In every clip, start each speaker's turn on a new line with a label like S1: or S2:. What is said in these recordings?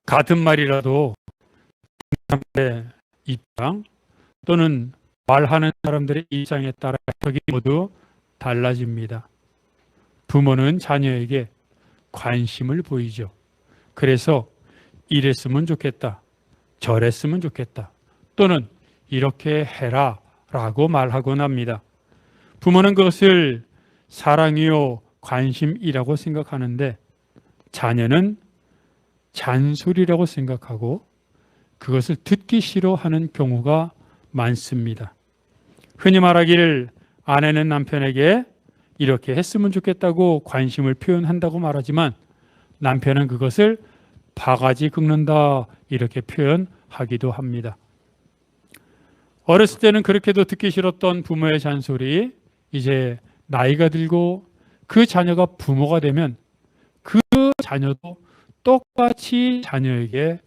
S1: 같은 말이라도 사람들의 입장 또는 말하는 사람들의 입장에 따라 해석이 모두 달라집니다. 부모는 자녀에게 관심을 보이죠. 그래서 이랬으면 좋겠다, 저랬으면 좋겠다, 또는 이렇게 해라 라고 말하곤 합니다. 부모는 그것을 사랑이요 관심이라고 생각하는데 자녀는 잔소리라고 생각하고 그것을 듣기 싫어하는 경우가 많습니다. 흔히 말하기를 아내는 남편에게 이렇게 했으면 좋겠다고 관심을 표현한다고 말하지만 남편은 그것을 바가지 긁는다 이렇게 표현하기도 합니다. 어렸을 때는 그렇게도 듣기 싫었던 부모의 잔소리, 이제 나이가 들고 그 자녀가 부모가 되면 그 자녀도 똑같이 자녀에게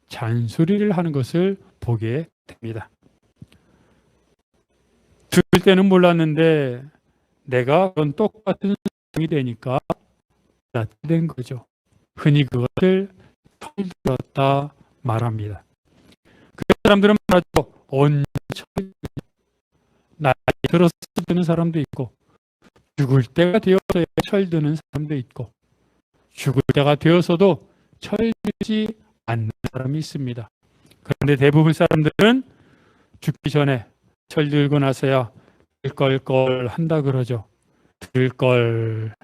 S1: 잔소리를 하는 것을 보게 됩니다. 들을 때는 몰랐는데 내가 그런 똑같은 상황이 되니까 된 거죠. 흔히 그것을 철들었다 말합니다. 그 사람들은 말하죠. 언제 나이 들어서 드는 사람도 있고 죽을 때가 되어서야 철드는 사람도 있고 죽을 때가 되어서도 철들지 않는 사람이 있습니다. 그런데 대부분 사람들은 죽기 전에 철들고 나서야 걸 한다 그러죠. 들을 걸,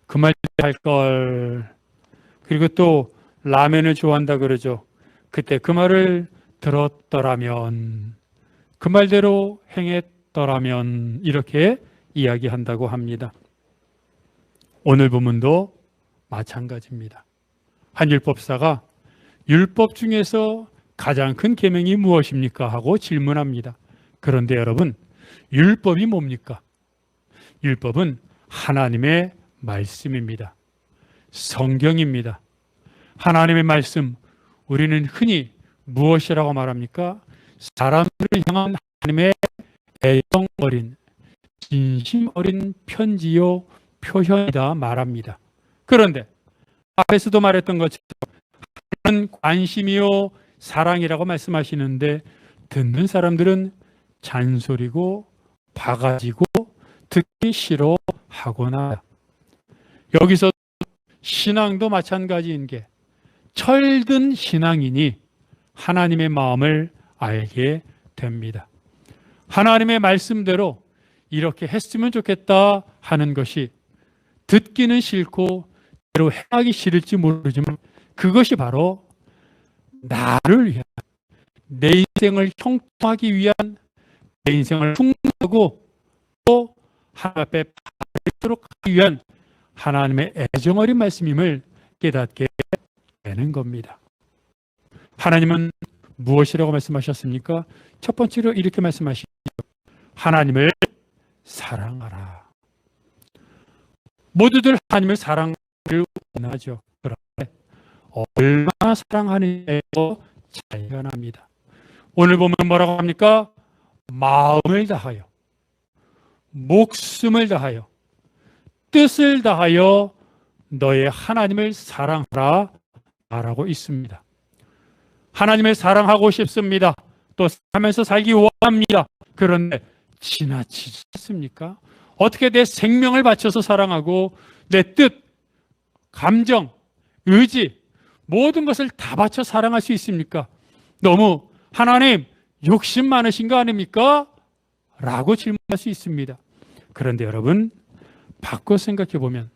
S1: 그 말 할 걸. 그리고 또 라면을 좋아한다 그러죠. 그때 그 말을 들었더라면, 그 말대로 행했더라면 이렇게 이야기한다고 합니다. 오늘 본문도 마찬가지입니다. 한 율법사가 율법 중에서 가장 큰 계명이 무엇입니까? 하고 질문합니다. 그런데 여러분, 율법이 뭡니까? 율법은 하나님의 말씀입니다. 성경입니다. 하나님의 말씀, 우리는 흔히 무엇이라고 말합니까? 사람들을 향한 하나님의 애정 어린, 진심 어린 편지요 표현이다 말합니다. 그런데 앞에서도 말했던 것처럼 하나님은 관심이요 사랑이라고 말씀하시는데 듣는 사람들은 잔소리고 바가지고 듣기 싫어하거나, 여기서 신앙도 마찬가지인 게 철든 신앙인이 하나님의 마음을 알게 됩니다. 하나님의 말씀대로 이렇게 했으면 좋겠다 하는 것이 듣기는 싫고 때로 행하기 싫을지 모르지만 그것이 바로 나를 위한, 내 인생을 형통하기 위한, 내 인생을 풍부하고 또 하나님 앞에 바르도록 하기 위한 하나님의 애정어린 말씀임을 깨닫게 되는 겁니다. 하나님은 무엇이라고 말씀하셨습니까? 첫 번째로 이렇게 말씀하시죠. 하나님을 사랑하라. 모두들 하나님을 사랑을 원하죠. 그런데 얼마나 사랑하느냐에 차이가 납니다. 오늘 보면 뭐라고 합니까? 마음을 다하여, 목숨을 다하여, 뜻을 다하여 너의 하나님을 사랑하라 말하고 있습니다. 하나님을 사랑하고 싶습니다. 또 하면서 살기 원합니다. 그런데 지나치지 않습니까? 어떻게 내 생명을 바쳐서 사랑하고 내 뜻, 감정, 의지 모든 것을 다 바쳐 사랑할 수 있습니까? 너무 하나님 욕심 많으신 거 아닙니까? 라고 질문할 수 있습니다. 그런데 여러분, 바꿔 생각해 보면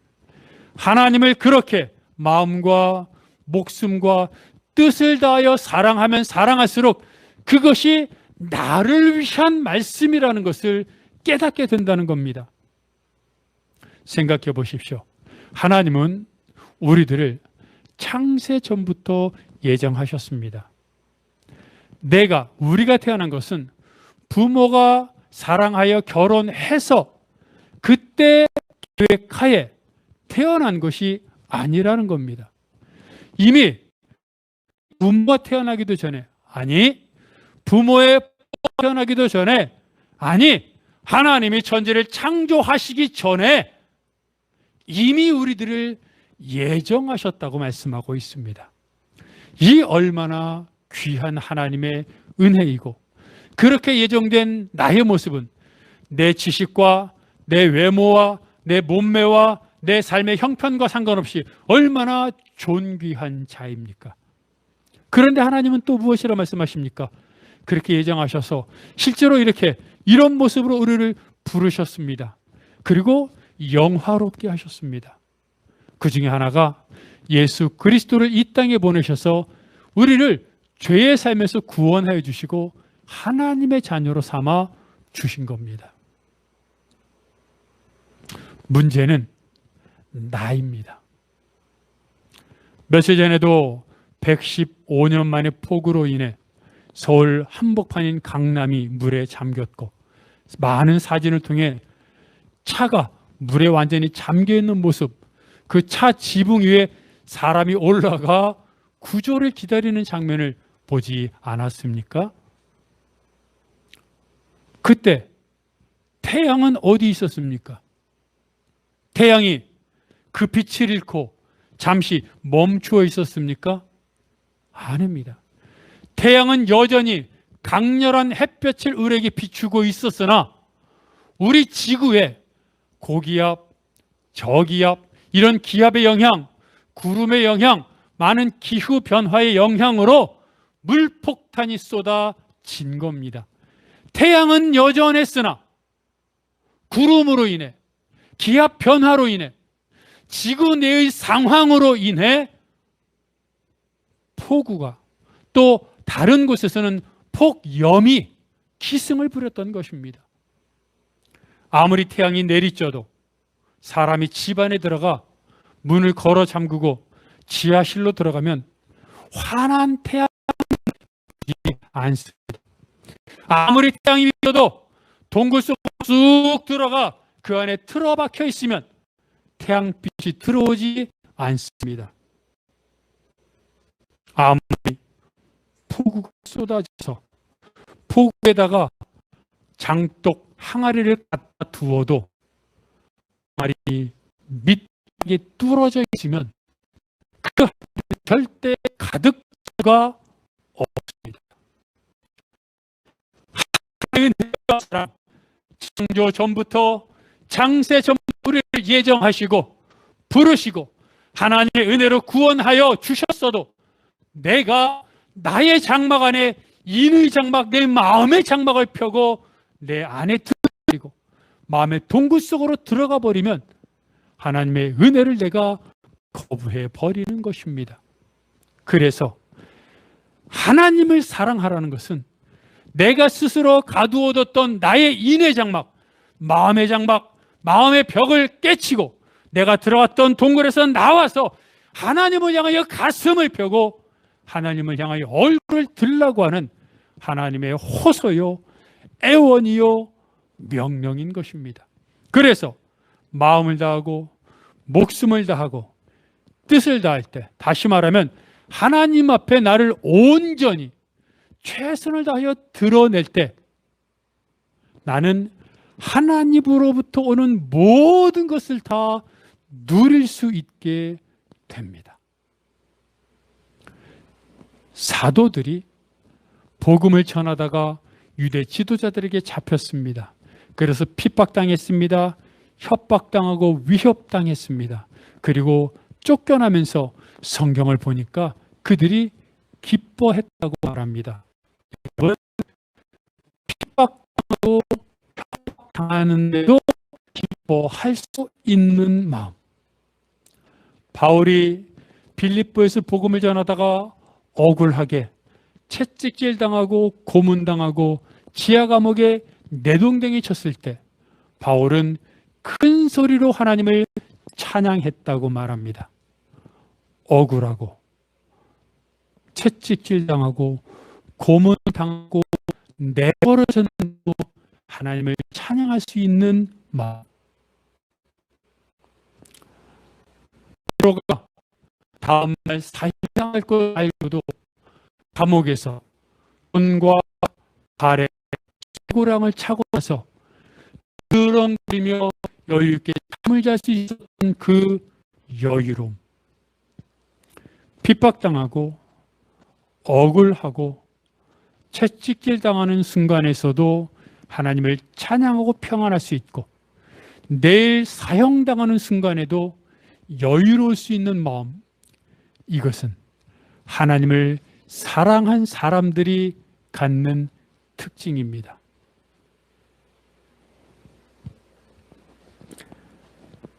S1: 하나님을 그렇게 마음과 목숨과 뜻을 다하여 사랑하면 사랑할수록 그것이 나를 위한 말씀이라는 것을 깨닫게 된다는 겁니다. 생각해 보십시오. 하나님은 우리들을 창세 전부터 예정하셨습니다. 우리가 태어난 것은 부모가 사랑하여 결혼해서 그때 계획하에 태어난 것이 아니라는 겁니다. 이미 부모가 태어나기도 전에, 부모의 태어나기도 전에, 하나님이 천지를 창조하시기 전에 이미 우리들을 예정하셨다고 말씀하고 있습니다. 이 얼마나 귀한 하나님의 은혜이고, 그렇게 예정된 나의 모습은 내 지식과 내 외모와 내 몸매와 내 삶의 형편과 상관없이 얼마나 존귀한 자입니까? 그런데 하나님은 또 무엇이라 말씀하십니까? 그렇게 예정하셔서 실제로 이렇게 이런 모습으로 우리를 부르셨습니다. 그리고 영화롭게 하셨습니다. 그 중에 하나가 예수 그리스도를 이 땅에 보내셔서 우리를 죄의 삶에서 구원하여 주시고 하나님의 자녀로 삼아 주신 겁니다. 문제는 나입니다. 며칠 전에도 115년 만에 폭우로 인해 서울 한복판인 강남이 물에 잠겼고, 많은 사진을 통해 차가 물에 완전히 잠겨있는 모습, 그 차 지붕 위에 사람이 올라가 구조를 기다리는 장면을 보지 않았습니까? 그때 태양은 어디 있었습니까? 태양이 그 빛을 잃고 잠시 멈추어 있었습니까? 아닙니다. 태양은 여전히 강렬한 햇볕을 을에게 비추고 있었으나 우리 지구에 고기압, 저기압, 이런 기압의 영향, 구름의 영향, 많은 기후 변화의 영향으로 물폭탄이 쏟아진 겁니다. 태양은 여전했으나 구름으로 인해, 기압 변화로 인해, 지구 내의 상황으로 인해 폭우가, 또 다른 곳에서는 폭염이 기승을 부렸던 것입니다. 아무리 태양이 내리쬐도 사람이 집 안에 들어가 문을 걸어 잠그고 지하실로 들어가면 환한 태양이 않습니다. 아무리 태양이 비쳐도 동굴 속으로 쑥 들어가 그 안에 틀어박혀 있으면 태양빛이 들어오지 않습니다. 아무리 폭우가 쏟아져서 폭우에다가 장독 항아리를 갖다 두어도 항아리 밑에 뚫어져 있으면 그 절대 가득 수가 없습니다. 하나님은 창조 전부터 장세 전부터 우리를 예정하시고 부르시고 하나님의 은혜로 구원하여 주셨어도 내가 나의 장막 안에 인의 장막, 내 마음의 장막을 펴고 내 안에 들어버리고 마음의 동굴 속으로 들어가 버리면 하나님의 은혜를 내가 거부해 버리는 것입니다. 그래서 하나님을 사랑하라는 것은 내가 스스로 가두어뒀던 나의 인의 장막, 마음의 장막, 마음의 벽을 깨치고 내가 들어갔던 동굴에서 나와서 하나님을 향하여 가슴을 펴고 하나님을 향하여 얼굴을 들라고 하는 하나님의 호소요, 애원이요, 명령인 것입니다. 그래서 마음을 다하고 목숨을 다하고 뜻을 다할 때, 다시 말하면 하나님 앞에 나를 온전히 최선을 다하여 드러낼 때 나는 하나님으로부터 오는 모든 것을 다 누릴 수 있게 됩니다. 사도들이 복음을 전하다가 유대 지도자들에게 잡혔습니다. 그래서 핍박당했습니다. 협박당하고 위협당했습니다. 그리고 쫓겨나면서 성경을 보니까 그들이 기뻐했다고 말합니다. 핍박당하고 협박당하는데도 기뻐할 수 있는 마음. 바울이 빌립보에서 복음을 전하다가 억울하게 채찍질 당하고 고문당하고 지하 감옥에 내동댕이 쳤을 때 바울은 큰 소리로 하나님을 찬양했다고 말합니다. 억울하고 채찍질 당하고 고문당하고 내버려졌는데도 하나님을 찬양할 수 있는 마음. 베드로가 다음날 사형당할 걸 알고도 감옥에서 손과 발에 쇠고랑을 차고 나서 그렁거리며 여유있게 잠을 잘 수 있었던 그 여유로움. 핍박당하고 억울하고 채찍질 당하는 순간에서도 하나님을 찬양하고 평안할 수 있고, 내일 사형당하는 순간에도 여유로울 수 있는 마음, 이것은 하나님을 사랑한 사람들이 갖는 특징입니다.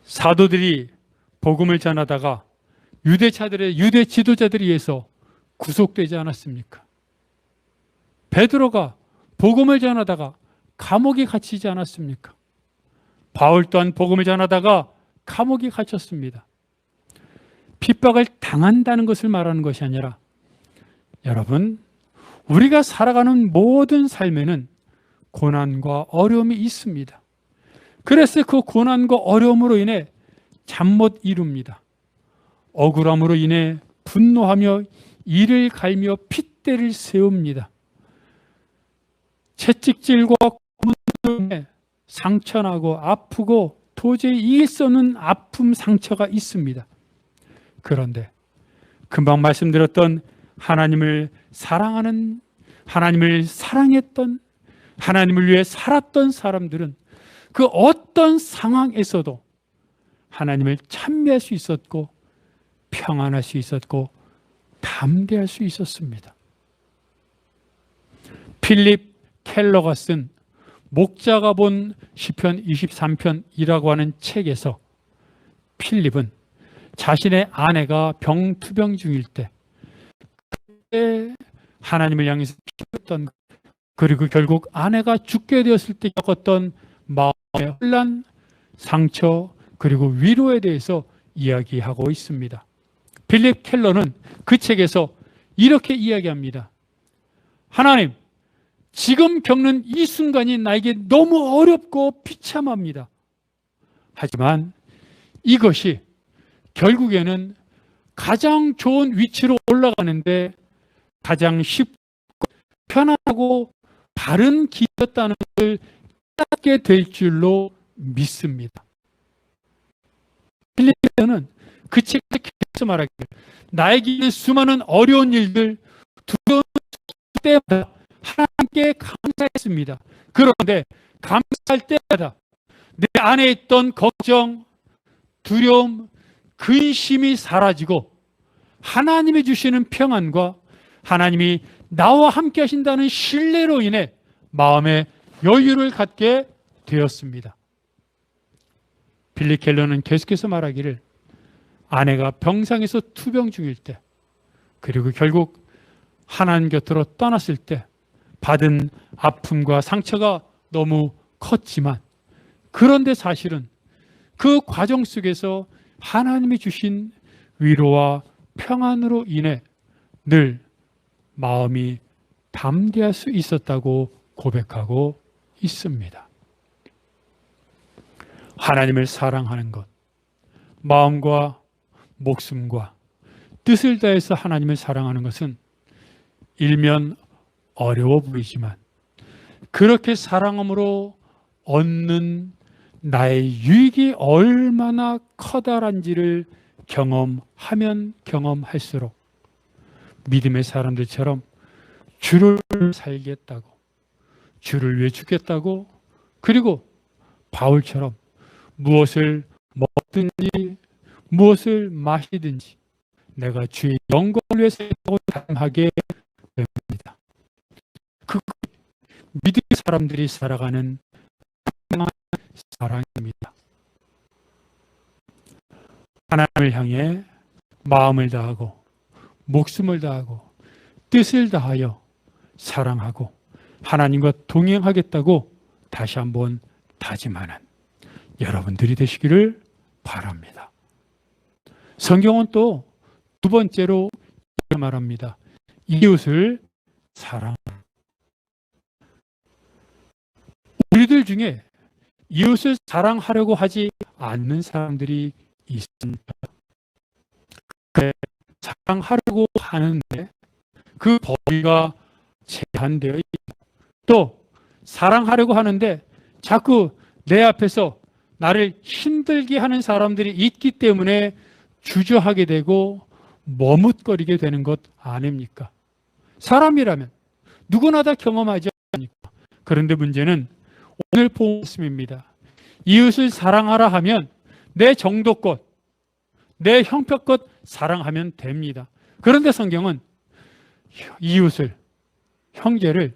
S1: 사도들이 복음을 전하다가 유대 지도자들에 의해서 구속되지 않았습니까? 베드로가 복음을 전하다가 감옥에 갇히지 않았습니까? 바울 또한 복음을 전하다가 감옥에 갇혔습니다. 핍박을 당한다는 것을 말하는 것이 아니라, 여러분, 우리가 살아가는 모든 삶에는 고난과 어려움이 있습니다. 그래서 그 고난과 어려움으로 인해 잠 못 이룹니다. 억울함으로 인해 분노하며 이를 갈며 핏대를 세웁니다. 채찍질과 고문에 상처나고 아프고 도저히 이길 수 없는 아픔, 상처가 있습니다. 그런데 금방 말씀드렸던 하나님을 사랑하는, 하나님을 사랑했던, 하나님을 위해 살았던 사람들은 그 어떤 상황에서도 하나님을 찬미할 수 있었고, 평안할 수 있었고, 담대할 수 있었습니다. 필립 켈러가 쓴 목자가 본 시편 23편이라고 하는 책에서 필립은 자신의 아내가 투병 중일 때 그때 하나님을 향해서 기도했던, 그리고 결국 아내가 죽게 되었을 때 겪었던 마음의 혼란, 상처, 그리고 위로에 대해서 이야기하고 있습니다. 필립 켈러는 그 책에서 이렇게 이야기합니다. 하나님, 지금 겪는 이 순간이 나에게 너무 어렵고 비참합니다. 하지만 이것이 결국에는 가장 좋은 위치로 올라가는데 가장 쉽고 편하고 바른 길이었다는 것을 깨닫게 될 줄로 믿습니다. 필립은 그 책에서 말하기를, 나에게 있는 수많은 어려운 일들, 두려운 때마다 하나님께 감사했습니다. 그런데 감사할 때마다 내 안에 있던 걱정, 두려움, 근심이 사라지고 하나님이 주시는 평안과 하나님이 나와 함께 하신다는 신뢰로 인해 마음의 여유를 갖게 되었습니다. 빌리 켈러는 계속해서 말하기를, 아내가 병상에서 투병 중일 때, 그리고 결국 하나님 곁으로 떠났을 때 받은 아픔과 상처가 너무 컸지만, 그런데 사실은 그 과정 속에서 하나님이 주신 위로와 평안으로 인해 늘 마음이 담대할 수 있었다고 고백하고 있습니다. 하나님을 사랑하는 것, 마음과 목숨과 뜻을 다해서 하나님을 사랑하는 것은 일면 어려워 보이지만, 그렇게 사랑함으로 얻는 나의 유익이 얼마나 커다란지를 경험하면 경험할수록 믿음의 사람들처럼 주를 살겠다고, 주를 위해 죽겠다고, 그리고 바울처럼 무엇을 먹든지 무엇을 마시든지 내가 주의 영광을 위해서 하게 됩니다. 그 믿음의 사람들이 살아가는 사랑입니다. 하나님을 향해 마음을 다하고 목숨을 다하고 뜻을 다하여 사랑하고 하나님과 동행하겠다고 다시 한번 다짐하는 여러분들이 되시기를 바랍니다. 성경은 또 두 번째로 이렇게 말합니다. 이웃을 사랑. 우리들 중에 이웃을 사랑하려고 하지 않는 사람들이 있습니다. 사랑하려고 하는데 그 범위가 제한되어 있고, 또 사랑하려고 하는데 자꾸 내 앞에서 나를 힘들게 하는 사람들이 있기 때문에 주저하게 되고 머뭇거리게 되는 것 아닙니까? 사람이라면 누구나 다 경험하지 않습니까? 그런데 문제는 오늘 본 말씀입니다. 이웃을 사랑하라 하면 내 정도껏, 내 형편껏 사랑하면 됩니다. 그런데 성경은 이웃을, 형제를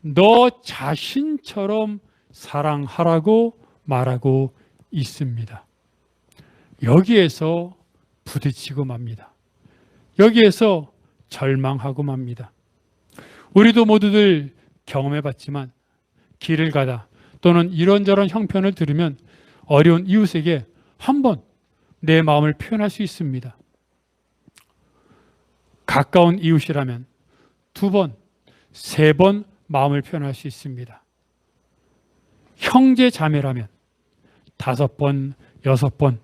S1: 너 자신처럼 사랑하라고 말하고 있습니다. 여기에서 부딪히고 맙니다. 여기에서 절망하고 맙니다. 우리도 모두들 경험해 봤지만 길을 가다 또는 이런저런 형편을 들으면 어려운 이웃에게 한 번 내 마음을 표현할 수 있습니다. 가까운 이웃이라면 2번, 3번 마음을 표현할 수 있습니다. 형제 자매라면 5번, 6번,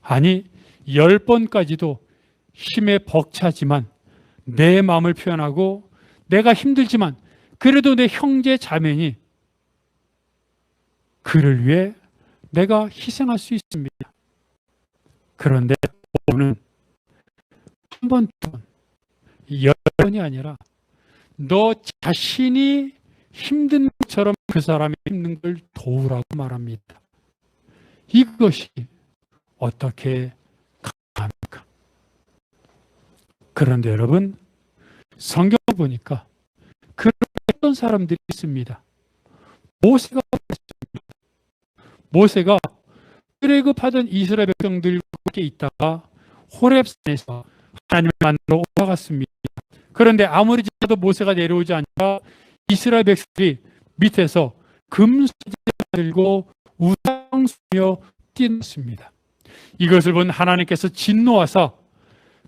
S1: 아니 10번까지도 힘에 벅차지만 내 마음을 표현하고 내가 힘들지만 그래도 내 형제 자매니 그를 위해 내가 희생할 수 있습니다. 그런데 오늘 한 번, 2번, 10번이 아니라 너 자신이 힘든 것처럼 그 사람이 힘든 걸 도우라고 말합니다. 이것이 어떻게 가능합니까? 그런데 여러분, 성경을 보니까 그런 사람들이 있습니다. 모세가 출애굽하던 이스라엘 백성들과 함께 있다가 호렙산에서 하나님을 만나러 올라갔습니다. 그런데 아무리 지나도 모세가 내려오지 않자 이스라엘 백성들이 밑에서 금수저를 들고 우상숭배하며 뛰었습니다. 이것을 본 하나님께서 진노하사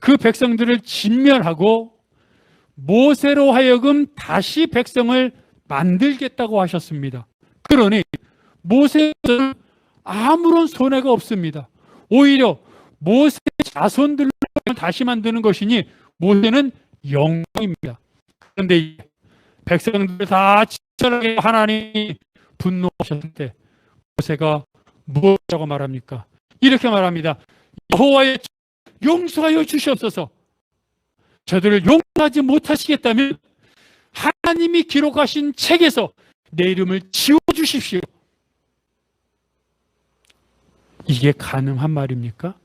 S1: 그 백성들을 진멸하고 모세로 하여금 다시 백성을 만들겠다고 하셨습니다. 그러니 모세는 아무런 손해가 없습니다. 오히려 모세 자손들로 다시 만드는 것이니 모세는 영광입니다. 그런데 백성들 다 진절하게 하나님이 분노하셨을 때 모세가 무엇이라고 말합니까? 이렇게 말합니다. 여호와의 용서하여 주시옵소서. 저들을 용서하지 못하시겠다면 하나님이 기록하신 책에서 내 이름을 지워주십시오. 이게 가능한 말입니까?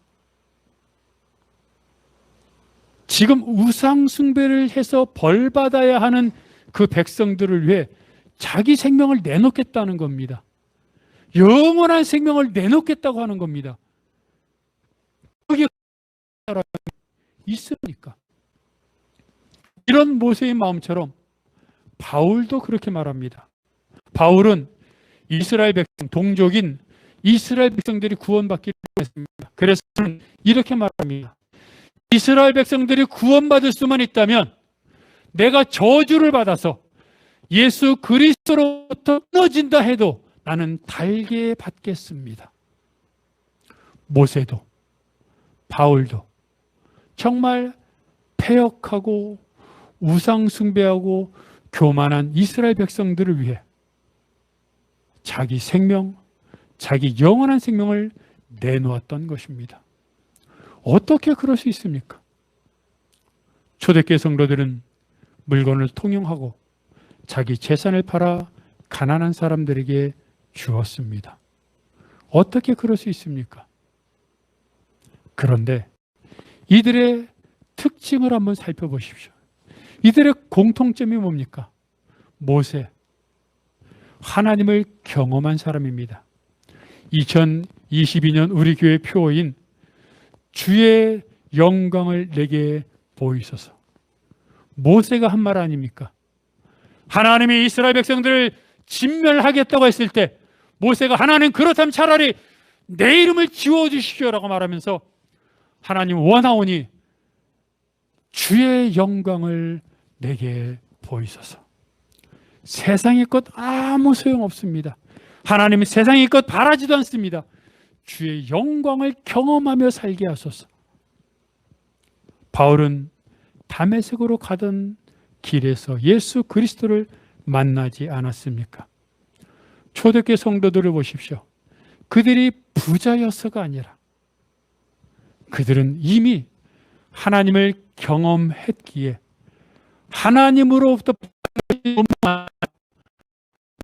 S1: 지금 우상 숭배를 해서 벌 받아야 하는 그 백성들을 위해 자기 생명을 내놓겠다는 겁니다. 영원한 생명을 내놓겠다고 하는 겁니다. 그게 있습니까? 이런 모세의 마음처럼 바울도 그렇게 말합니다. 바울은 이스라엘 백성, 동족인 이스라엘 백성들이 구원받기를 원했습니다. 그래서 이렇게 말합니다. 이스라엘 백성들이 구원받을 수만 있다면 내가 저주를 받아서 예수 그리스도로부터 끊어진다 해도 나는 달게 받겠습니다. 모세도 바울도 정말 패역하고 우상 숭배하고 교만한 이스라엘 백성들을 위해 자기 생명, 자기 영원한 생명을 내놓았던 것입니다. 어떻게 그럴 수 있습니까? 초대교회 성도들은 물건을 통용하고 자기 재산을 팔아 가난한 사람들에게 주었습니다. 어떻게 그럴 수 있습니까? 그런데 이들의 특징을 한번 살펴보십시오. 이들의 공통점이 뭡니까? 모세, 하나님을 경험한 사람입니다. 2022년 우리 교회 표어인 주의 영광을 내게 보이소서. 모세가 한 말 아닙니까? 하나님이 이스라엘 백성들을 진멸하겠다고 했을 때 모세가 하나님 그렇다면 차라리 내 이름을 지워주십시오라고 말하면서 하나님 원하오니 주의 영광을 내게 보이소서. 세상의 것 아무 소용없습니다. 하나님은 세상의 것 바라지도 않습니다. 주의 영광을 경험하며 살게 하소서. 바울은 다메섹으로 가던 길에서 예수 그리스도를 만나지 않았습니까? 초대교회 성도들을 보십시오. 그들이 부자여서가 아니라 그들은 이미 하나님을 경험했기에 하나님으로부터 너무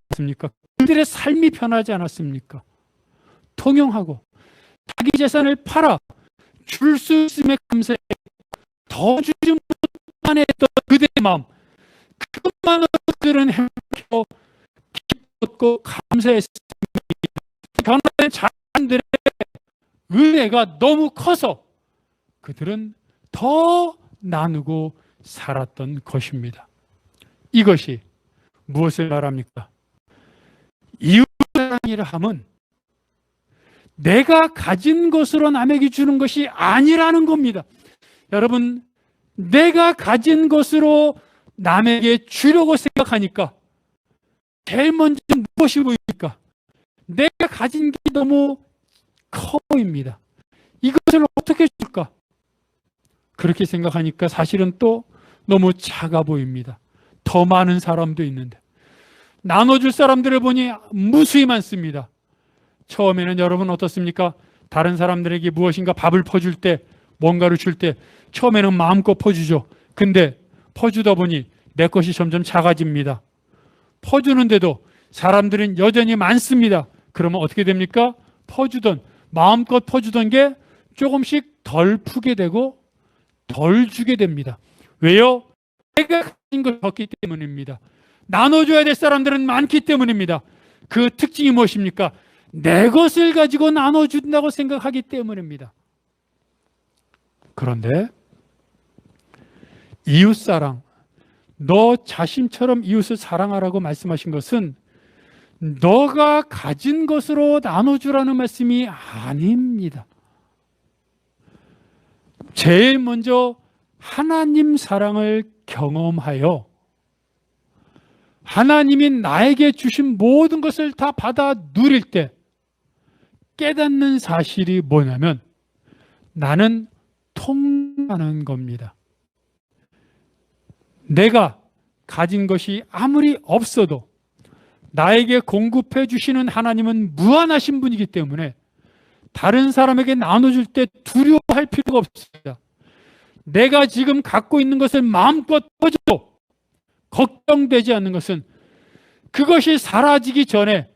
S1: 많습니까? 그들의 삶이 편하지 않았습니까? 통용하고 자기 재산을 팔아 줄 수 있음에 감사해 더 주지 못했던 그들의 마음, 그것만으로 그들은 행복하고 기뻤고 감사했습니다. 변화된 자신들의 은혜가 너무 커서 그들은 더 나누고 살았던 것입니다. 이것이 무엇을 말합니까? 이웃사랑이라 함은 내가 가진 것으로 남에게 주는 것이 아니라는 겁니다. 여러분, 내가 가진 것으로 남에게 주려고 생각하니까 제일 먼저 무엇이 보입니까? 내가 가진 게 너무 커 보입니다. 이것을 어떻게 줄까? 그렇게 생각하니까 사실은 또 너무 작아 보입니다. 더 많은 사람도 있는데 나눠줄 사람들을 보니 무수히 많습니다. 처음에는 여러분 어떻습니까? 다른 사람들에게 무엇인가 밥을 퍼줄 때, 뭔가를 줄 때 처음에는 마음껏 퍼주죠. 근데 퍼주다 보니 내 것이 점점 작아집니다. 퍼주는데도 사람들은 여전히 많습니다. 그러면 어떻게 됩니까? 마음껏 퍼주던 게 조금씩 덜 푸게 되고 덜 주게 됩니다. 왜요? 내가 가진 걸 적기 때문입니다. 나눠줘야 될 사람들은 많기 때문입니다. 그 특징이 무엇입니까? 내 것을 가지고 나눠준다고 생각하기 때문입니다. 그런데 이웃사랑, 너 자신처럼 이웃을 사랑하라고 말씀하신 것은 너가 가진 것으로 나눠주라는 말씀이 아닙니다. 제일 먼저 하나님 사랑을 경험하여 하나님이 나에게 주신 모든 것을 다 받아 누릴 때 깨닫는 사실이 뭐냐면 나는 통하는 겁니다. 내가 가진 것이 아무리 없어도 나에게 공급해 주시는 하나님은 무한하신 분이기 때문에 다른 사람에게 나눠줄 때 두려워할 필요가 없습니다. 내가 지금 갖고 있는 것을 마음껏 퍼줘도 걱정되지 않는 것은 그것이 사라지기 전에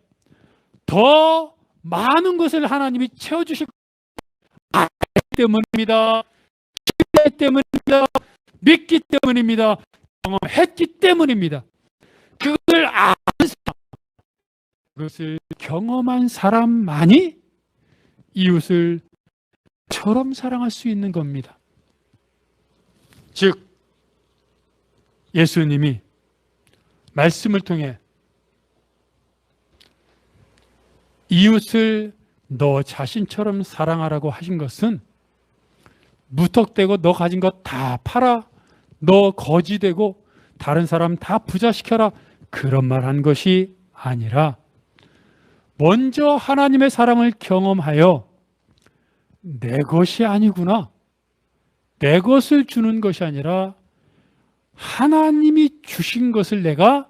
S1: 더 많은 것을 하나님이 채워주실 때문입니다. 신뢰 때문입니다. 믿기 때문입니다. 경험했기 때문입니다. 그것을 아는 사람, 그것을 경험한 사람만이 이웃을 처럼 사랑할 수 있는 겁니다. 즉 예수님이 말씀을 통해 이웃을 너 자신처럼 사랑하라고 하신 것은 무턱대고 너 가진 것 다 팔아, 너 거지 되고 다른 사람 다 부자시켜라, 그런 말 한 것이 아니라 먼저 하나님의 사랑을 경험하여 내 것이 아니구나, 내 것을 주는 것이 아니라 하나님이 주신 것을 내가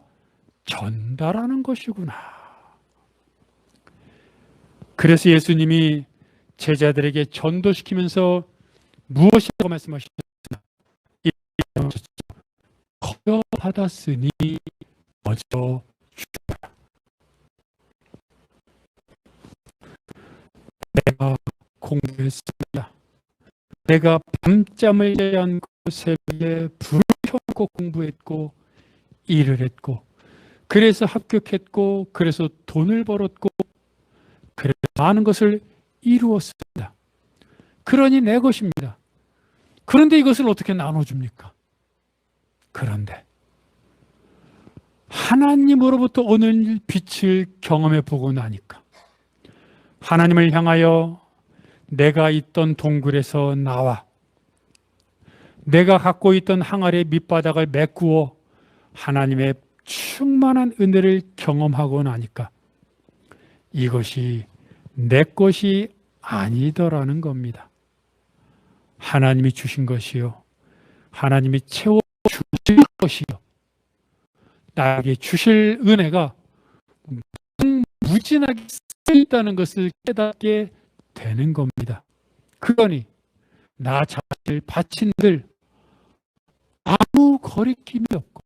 S1: 전달하는 것이구나. 그래서 예수님이 제자들에게 전도시키면서 무엇이라고 말씀하셨습니까? 거저 받았으니 거저 주라. 내가 공부했습니다. 내가 밤잠을 자지 않고 새벽에 불을 켜고 공부했고 일을 했고 그래서 합격했고 그래서 돈을 벌었고 그래서 많은 것을 이루었습니다. 그러니 내 것입니다. 그런데 이것을 어떻게 나눠줍니까? 그런데 하나님으로부터 오는 빛을 경험해 보고 나니까 하나님을 향하여 내가 있던 동굴에서 나와 내가 갖고 있던 항아리의 밑바닥을 메꾸어 하나님의 충만한 은혜를 경험하고 나니까 이것이 내 것이 아니더라는 겁니다. 하나님이 주신 것이요, 하나님이 채워 주실 것이요, 나에게 주실 은혜가 무진하게 있다는 것을 깨닫게 되는 겁니다. 그러니 나 자신을 바친 들 아무 거리낌이 없고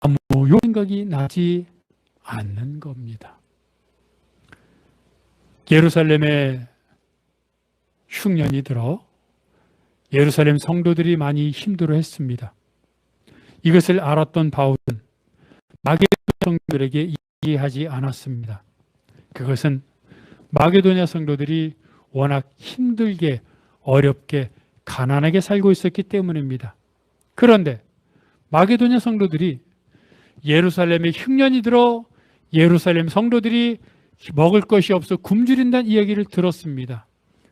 S1: 아무 생각이 나지 않는 겁니다. 예루살렘에 흉년이 들어 예루살렘 성도들이 많이 힘들어했습니다. 이것을 알았던 바울은 마게도냐 성도들에게 이해하지 않았습니다. 그것은 마게도냐 성도들이 워낙 힘들게 어렵게 가난하게 살고 있었기 때문입니다. 그런데 마게도냐 성도들이 예루살렘에 흉년이 들어 예루살렘 성도들이 먹을 것이 없어 굶주린다는 이야기를 들었습니다.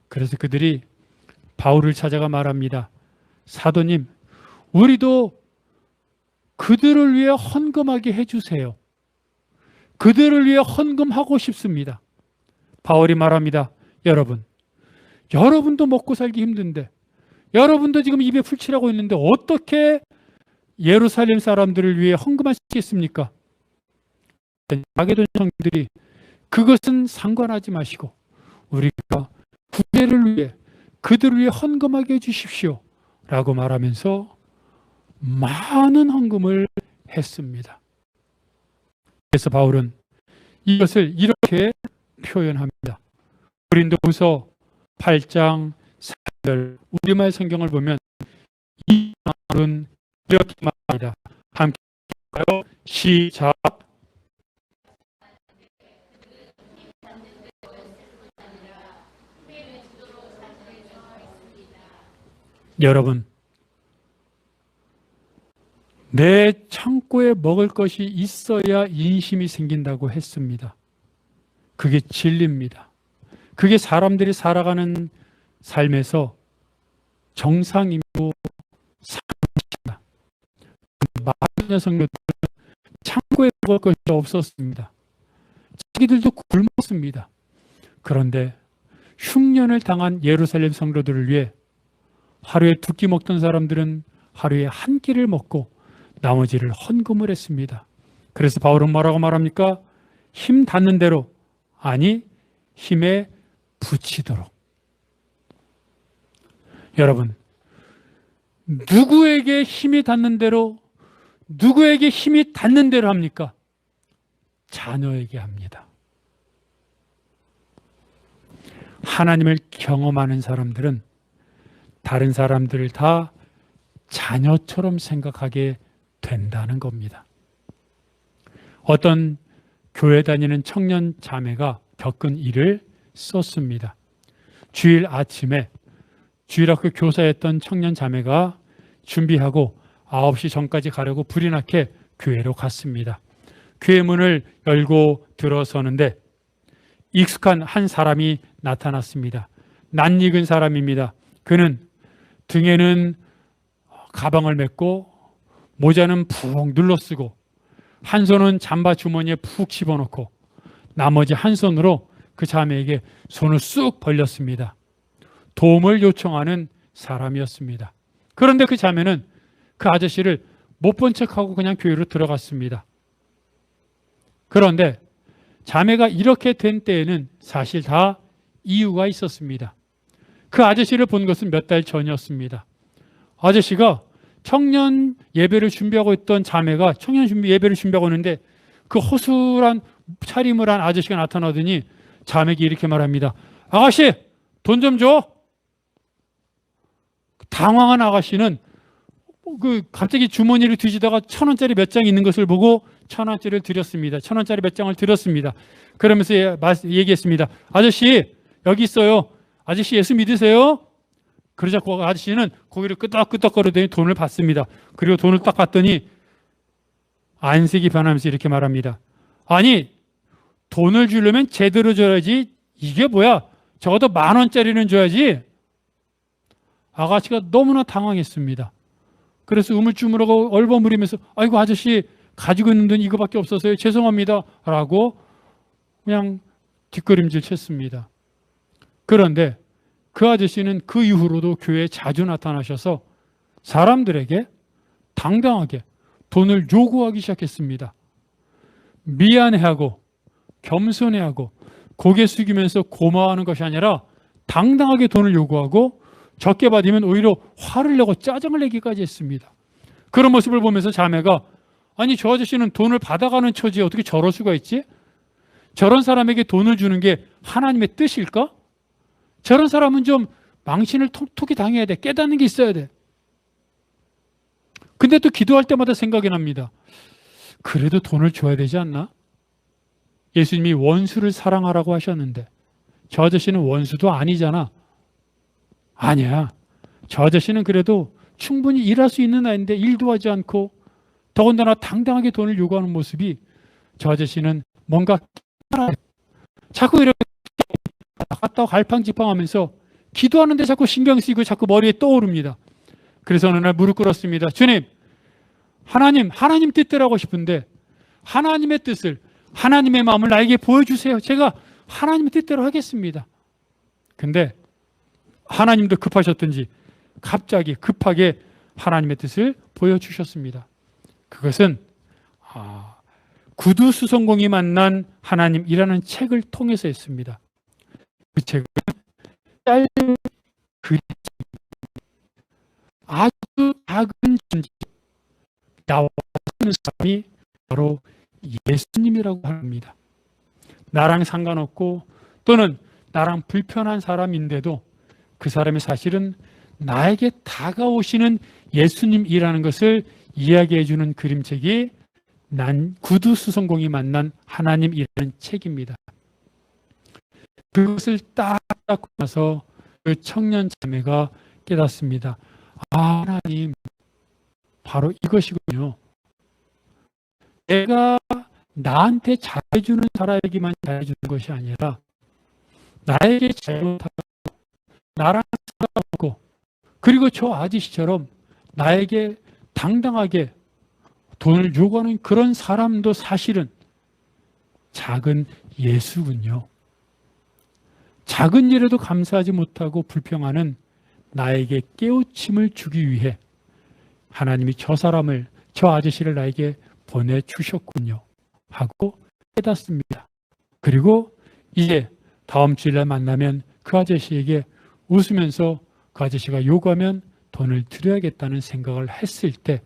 S1: 그래서 그들이 바울을 찾아가 말합니다. 사도님, 우리도 그들을 위해 헌금하게 해주세요. 그들을 위해 헌금하고 싶습니다. 바울이 말합니다. 여러분도 먹고 살기 힘든데, 여러분도 지금 입에 풀칠하고 있는데 어떻게 예루살렘 사람들을 위해 헌금하시겠습니까? 마게도냐 성도들이 그것은 상관하지 마시고 우리가 구제를 위해 그들을 위해 헌금하게 해주십시오 라고 말하면서 많은 헌금을 했습니다. 그래서 바울은 이것을 이렇게 표현합니다. 고린도후서 8장 4절 우리말 성경을 보면 이 말은 이렇게 말합니다. 함께 할까요? 시작. 여러분, 내 창고에 먹을 것이 있어야 인심이 생긴다고 했습니다. 그게 진리입니다. 그게 사람들이 살아가는 삶에서 정상이고 상식입니다. 마게도냐 성도들은 창고에 먹을 것이 없었습니다. 자기들도 굶었습니다. 그런데 흉년을 당한 예루살렘 성도들을 위해 하루에 두 끼 먹던 사람들은 하루에 한 끼를 먹고 나머지를 헌금을 했습니다. 그래서 바울은 뭐라고 말합니까? 힘 닿는 대로, 아니 힘에 부치도록. 여러분, 누구에게 힘이 닿는 대로, 누구에게 힘이 닿는 대로 합니까? 자녀에게 합니다. 하나님을 경험하는 사람들은 다른 사람들을 다 자녀처럼 생각하게 된다는 겁니다. 어떤 교회 다니는 청년 자매가 겪은 일을 썼습니다. 주일 아침에 주일학교 교사였던 청년 자매가 준비하고 9시 전까지 가려고 불이 나게 교회로 갔습니다. 교회 문을 열고 들어서는데 익숙한 한 사람이 나타났습니다. 낯익은 사람입니다. 그는 등에는 가방을 메고 모자는 푹 눌러쓰고 한 손은 잠바 주머니에 푹 집어넣고 나머지 한 손으로 그 자매에게 손을 쑥 벌렸습니다. 도움을 요청하는 사람이었습니다. 그런데 그 자매는 그 아저씨를 못 본 척하고 그냥 교회로 들어갔습니다. 그런데 자매가 이렇게 된 때에는 사실 다 이유가 있었습니다. 그 아저씨를 본 것은 몇 달 전이었습니다. 아저씨가 청년 예배를 준비하고 있던 자매가 청년 예배를 준비하고 있는데 그 허술한 차림을 한 아저씨가 나타나더니 자매에게 이렇게 말합니다. 아가씨, 돈 좀 줘. 당황한 아가씨는 갑자기 주머니를 뒤지다가 1,000원짜리 몇 장 있는 것을 보고 1,000원짜리를 드렸습니다. 1,000원짜리 몇 장을 드렸습니다. 그러면서 얘기했습니다. 아저씨, 여기 있어요. 아저씨 예수 믿으세요? 그러자 그 아저씨는 고개를 끄덕끄덕거리더니 돈을 받습니다. 그리고 돈을 딱 받더니 안색이 변하면서 이렇게 말합니다. 아니, 돈을 주려면 제대로 줘야지. 이게 뭐야? 적어도 10,000원짜리는 줘야지. 아가씨가 너무나 당황했습니다. 그래서 우물쭈물하고 얼버무리면서 아이고 아저씨 가지고 있는 돈 이거밖에 없어서요. 죄송합니다. 라고 그냥 뒷걸음질 쳤습니다. 그런데 그 아저씨는 그 이후로도 교회에 자주 나타나셔서 사람들에게 당당하게 돈을 요구하기 시작했습니다. 미안해하고 겸손해하고 고개 숙이면서 고마워하는 것이 아니라 당당하게 돈을 요구하고 적게 받으면 오히려 화를 내고 짜증을 내기까지 했습니다. 그런 모습을 보면서 자매가 아니 저 아저씨는 돈을 받아가는 처지에 어떻게 저럴 수가 있지? 저런 사람에게 돈을 주는 게 하나님의 뜻일까? 저런 사람은 좀 망신을 톡톡히 당해야 돼. 깨닫는 게 있어야 돼. 근데 또 기도할 때마다 생각이 납니다. 그래도 돈을 줘야 되지 않나? 예수님이 원수를 사랑하라고 하셨는데 저 아저씨는 원수도 아니잖아. 아니야. 저 아저씨는 그래도 충분히 일할 수 있는 아이인데 일도 하지 않고 더군다나 당당하게 돈을 요구하는 모습이 저 아저씨는 뭔가 자꾸 이렇게 갔다 갈팡질팡하면서 기도하는데 자꾸 신경 쓰이고 자꾸 머리에 떠오릅니다. 그래서 어느 날 무릎 꿇었습니다. 주님, 하나님 뜻대로 하고 싶은데 하나님의 뜻을, 하나님의 마음을 나에게 보여주세요. 제가 하나님의 뜻대로 하겠습니다. 근데 하나님도 급하셨던지 갑자기 급하게 하나님의 뜻을 보여주셨습니다. 그것은 구두수성공이 만난 하나님이라는 책을 통해서 했습니다. 그 책은 짧은 글이 아주 작은 존재 나와 있는 사람이 바로 예수님이라고 합니다. 나랑 상관없고 또는 나랑 불편한 사람인데도 그 사람이 사실은 나에게 다가오시는 예수님이라는 것을 이야기해 주는 그림책이 난 구두수성공이 만난 하나님이라는 책입니다. 그것을 딱 닦고 나서 그 청년 자매가 깨닫습니다. 하나님, 바로 이것이군요. 내가 나한테 잘해주는 사람에게만 잘해주는 것이 아니라 나에게 잘못하고 나랑 싸우고 그리고 저 아저씨처럼 나에게 당당하게 돈을 요구하는 그런 사람도 사실은 작은 예수군요. 작은 일에도 감사하지 못하고 불평하는 나에게 깨우침을 주기 위해 하나님이 저 사람을, 저 아저씨를 나에게 보내주셨군요 하고 깨닫습니다. 그리고 이제 다음 주일날 만나면 그 아저씨에게 웃으면서 그 아저씨가 요구하면 돈을 드려야겠다는 생각을 했을 때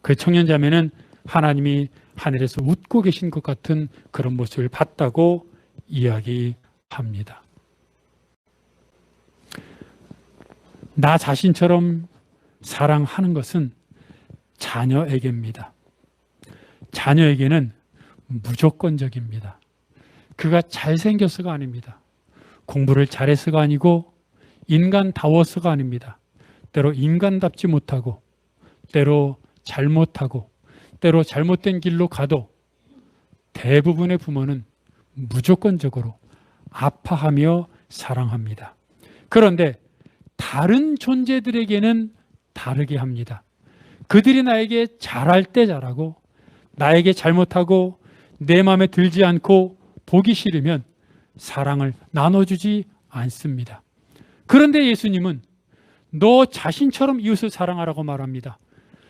S1: 그 청년자매는 하나님이 하늘에서 웃고 계신 것 같은 그런 모습을 봤다고 이야기합니다. 나 자신처럼 사랑하는 것은 자녀에게입니다. 자녀에게는 무조건적입니다. 그가 잘생겨서가 아닙니다. 공부를 잘해서가 아니고 인간다워서가 아닙니다. 때로 인간답지 못하고 때로 잘못하고 때로 잘못된 길로 가도 대부분의 부모는 무조건적으로 아파하며 사랑합니다. 그런데 다른 존재들에게는 다르게 합니다. 그들이 나에게 잘할 때 잘하고 나에게 잘못하고 내 마음에 들지 않고 보기 싫으면 사랑을 나눠주지 않습니다. 그런데 예수님은 너 자신처럼 이웃을 사랑하라고 말합니다.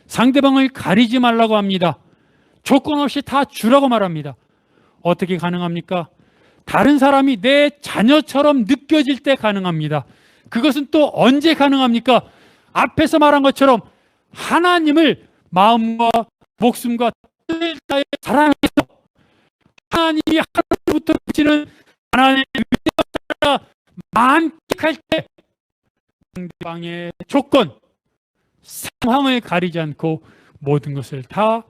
S1: 상대방을 가리지 말라고 합니다. 조건 없이 다 주라고 말합니다. 어떻게 가능합니까? 다른 사람이 내 자녀처럼 느껴질 때 가능합니다. 그것은 또 언제 가능합니까? 앞에서 말한 것처럼 하나님을 마음과 목숨과 뜻을 다해 사랑해서 하나님이 하나님부터 비치는 하나님의 위대함을 만끽할 때 상대방의 조건, 상황을 가리지 않고 모든 것을 다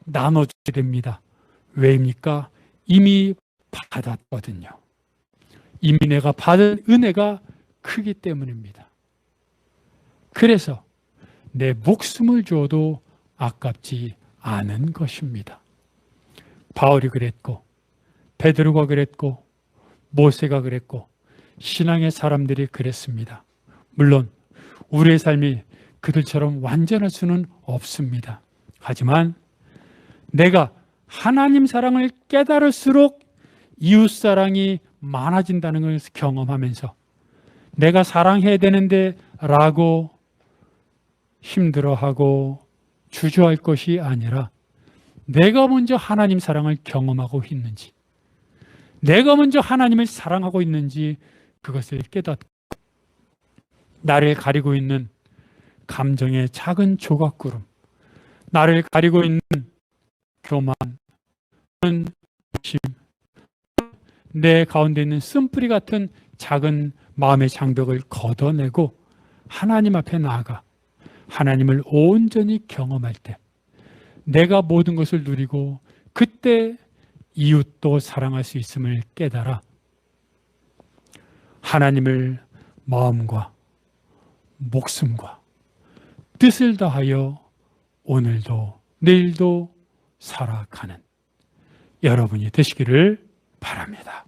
S1: 나눠주게 됩니다. 왜입니까? 이미 받았거든요. 이미 내가 받은 은혜가 크기 때문입니다. 그래서 내 목숨을 줘도 아깝지 않은 것입니다. 바울이 그랬고 베드로가 그랬고 모세가 그랬고 신앙의 사람들이 그랬습니다. 물론 우리의 삶이 그들처럼 완전할 수는 없습니다. 하지만 내가 하나님 사랑을 깨달을수록 이웃 사랑이 많아진다는 것을 경험하면서 내가 사랑해야 되는데 라고 힘들어하고 주저할 것이 아니라 내가 먼저 하나님 사랑을 경험하고 있는지, 내가 먼저 하나님을 사랑하고 있는지 그것을 깨닫고 나를 가리고 있는 감정의 작은 조각구름, 나를 가리고 있는 교만, 내 가운데 있는 쓴뿌리 같은 작은 마음의 장벽을 걷어내고 하나님 앞에 나아가 하나님을 온전히 경험할 때 내가 모든 것을 누리고 그때 이웃도 사랑할 수 있음을 깨달아 하나님을 마음과 목숨과 뜻을 다하여 오늘도 내일도 살아가는 여러분이 되시기를 바랍니다.